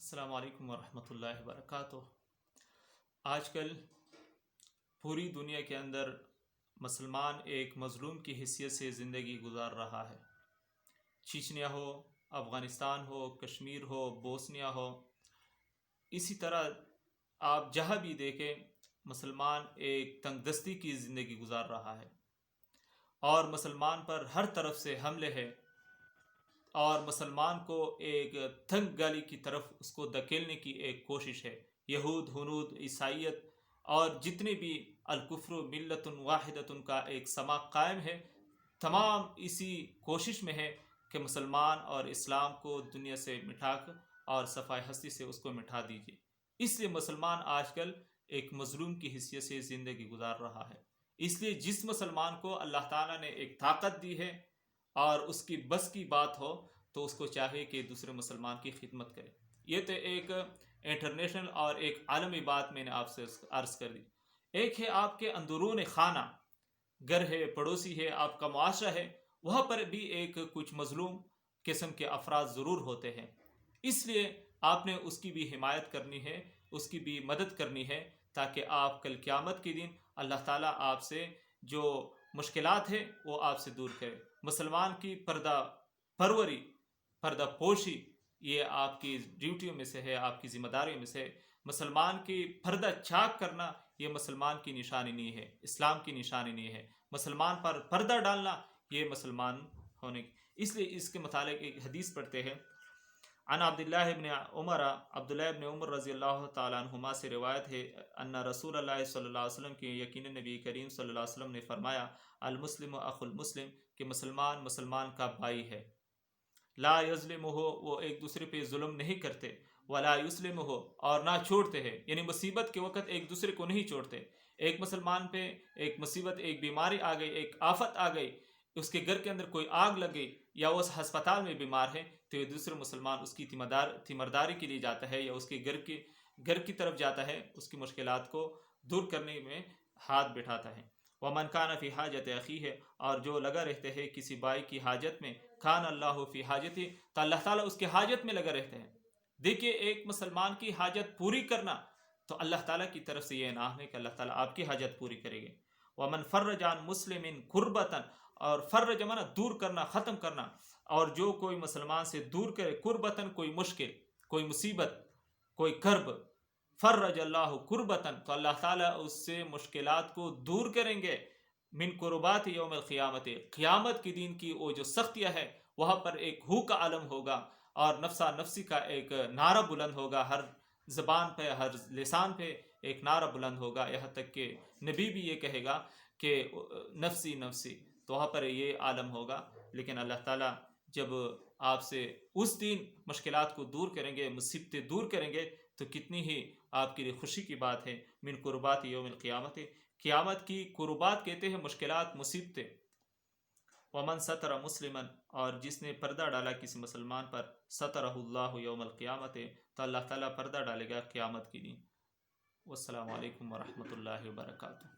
السلام علیکم ورحمۃ اللہ وبرکاتہ۔ آج کل پوری دنیا کے اندر مسلمان ایک مظلوم کی حیثیت سے زندگی گزار رہا ہے۔ چچنیا ہو، افغانستان ہو، کشمیر ہو، بوسنیا ہو، اسی طرح آپ جہاں بھی دیکھیں مسلمان ایک تنگ دستی کی زندگی گزار رہا ہے، اور مسلمان پر ہر طرف سے حملے ہیں، اور مسلمان کو ایک تنگ گالی کی طرف اس کو دھکیلنے کی ایک کوشش ہے۔ یہود، ہنود، عیسائیت اور جتنے بھی الکفر ملت واحدۃ کا ایک سما قائم ہے، تمام اسی کوشش میں ہے کہ مسلمان اور اسلام کو دنیا سے مٹا کر اور صفائے ہستی سے اس کو مٹا دیجیے۔ اس لیے مسلمان آج کل ایک مظلوم کی حیثیت سے زندگی گزار رہا ہے۔ اس لیے جس مسلمان کو اللہ تعالیٰ نے ایک طاقت دی ہے اور اس کی بس کی بات ہو تو اس کو چاہیے کہ دوسرے مسلمان کی خدمت کرے۔ یہ تو ایک انٹرنیشنل اور ایک عالمی بات میں نے آپ سے عرض کر دی۔ ایک ہے آپ کے اندرون خانہ، گھر ہے، پڑوسی ہے، آپ کا معاشرہ ہے، وہاں پر بھی ایک کچھ مظلوم قسم کے افراد ضرور ہوتے ہیں۔ اس لیے آپ نے اس کی بھی حمایت کرنی ہے، اس کی بھی مدد کرنی ہے، تاکہ آپ کل قیامت کے دن اللہ تعالیٰ آپ سے جو مشکلات ہیں وہ آپ سے دور کرے۔ مسلمان کی پردہ پروری، پردہ پوشی، یہ آپ کی ڈیوٹیوں میں سے ہے، آپ کی ذمہ داریوں میں سے ہے۔ مسلمان کی پردہ چاک کرنا یہ مسلمان کی نشانی نہیں ہے، اسلام کی نشانی نہیں ہے۔ مسلمان پر پردہ ڈالنا یہ مسلمان ہونے کی۔ اس لیے اس کے متعلق ایک حدیث پڑھتے ہیں۔ عن عبداللہ ابن عمر رضی اللہ تعالیٰ عنہما سے روایت ہے، ان رسول اللہ صلی اللہ علیہ وسلم کی یقین نبی کریم صلی اللہ علیہ وسلم نے فرمایا، المسلم اخو المسلم، کہ مسلمان مسلمان کا بھائی ہے۔ لا یظلمہ، وہ ایک دوسرے پہ ظلم نہیں کرتے، ولا یسلمہ، اور نہ چھوڑتے ہیں، یعنی مصیبت کے وقت ایک دوسرے کو نہیں چھوڑتے۔ ایک مسلمان پہ ایک مصیبت، ایک بیماری آ گئی، ایک آفت آ گئی، اس کے گھر کے اندر کوئی آگ لگ گئی، یا وہ ہسپتال میں بیمار ہے، تو یہ دوسرے مسلمان اس کی تیمارداری کے لیے جاتا ہے، یا اس کے گھر کی طرف جاتا ہے، اس کی مشکلات کو دور کرنے میں ہاتھ بٹھاتا ہے۔ وَمَنْ كَانَ فِي حَاجَةِ أَخِيهِ، اور جو لگا رہتے ہیں کسی بھائی کی حاجت میں، كَانَ اللَّهُ فِي حَاجَتِهِ، تو اللہ تعالیٰ اس کے حاجت میں لگا رہتے ہیں۔ دیکھیے، ایک مسلمان کی حاجت پوری کرنا تو اللہ تعالیٰ کی طرف سے یہ انعام ہے کہ اللہ تعالیٰ آپ کی حاجت پوری کرے گے۔ وَمَنْ فَرَّجَ عَنْ مُسْلِمٍ كُرْبَةً، اور فرج مانا دور کرنا، ختم کرنا، اور جو کوئی مسلمان سے دور کرے کربتاً، کوئی مشکل، کوئی مصیبت، کوئی کرب، فرج اللہ کربتاً، تو اللہ تعالیٰ اس سے مشکلات کو دور کریں گے۔ من قربات یوم القیامت، قیامت کے دن کی وہ جو سختیاں ہے، وہاں پر ایک ہو کا عالم ہوگا، اور نفسا نفسی کا ایک نعرہ بلند ہوگا، ہر زبان پہ، ہر لسان پہ ایک نعرہ بلند ہوگا، یہاں تک کہ نبی بھی یہ کہے گا کہ نفسی نفسی، تو وہاں پر یہ عالم ہوگا۔ لیکن اللہ تعالیٰ جب آپ سے اس دن مشکلات کو دور کریں گے، مصیبتیں دور کریں گے، تو کتنی ہی آپ کے لیے خوشی کی بات ہے۔ من قربات یوم القیامت، قیامت کی قربات کہتے ہیں مشکلات، مصیبتیں۔ ومن ستر مسلما، اور جس نے پردہ ڈالا کسی مسلمان پر، سترہ اللہ یوم القیامت، تو اللہ تعالیٰ پردہ ڈالے گا قیامت کے دن۔ والسلام علیکم ورحمۃ اللہ وبرکاتہ۔